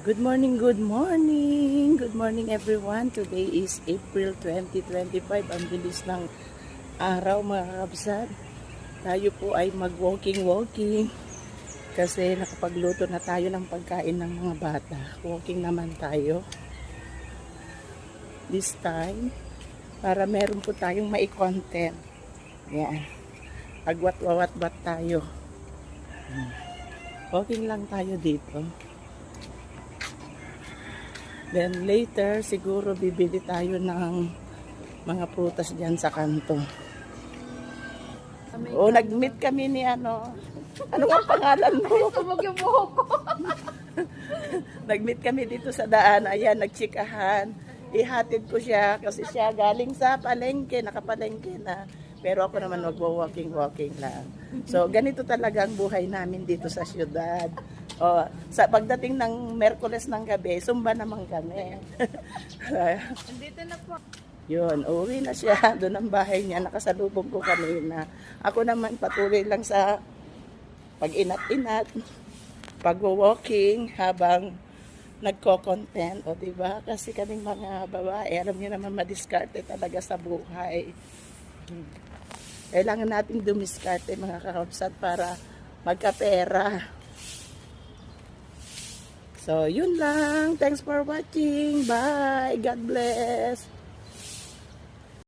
Good morning, good morning. Good morning everyone. Today is April 2025. Ang bilis ng araw mga kabsat. Tayo po ay mag-walking kasi nakapagluto na tayo ng pagkain ng mga bata. Walking naman tayo. This time, para meron po tayong mai-content. Yan. Agwat-wawat-bat tayo. Walking lang tayo dito. Then later, siguro bibili tayo ng mga prutas dyan sa kanto. O, nag-meet kami ni ano ang pangalan mo? Tumog yung buhok ko. Nag-meet kami dito sa daan. Ayan, nagtsikahan. Ihatid ko siya kasi siya galing sa palengke, nakapalengke na. Pero ako naman walking lang. So, ganito talaga ang buhay namin dito sa syudad. O, sa pagdating ng Merkules ng gabi, sumba naman kami. Dito na po. Yun, uwi na siya. Doon ang bahay niya. Nakasalubong ko kanina. Ako naman patuloy lang sa pag-inat-inat, pag-walking habang nagko-content. O, diba? Kasi kaming mga babae, alam niyo naman madiskarte talaga sa buhay. Kailangan nating dumiskarte mga kakapsat para magkapera. So, yun lang. Thanks for watching. Bye. God bless.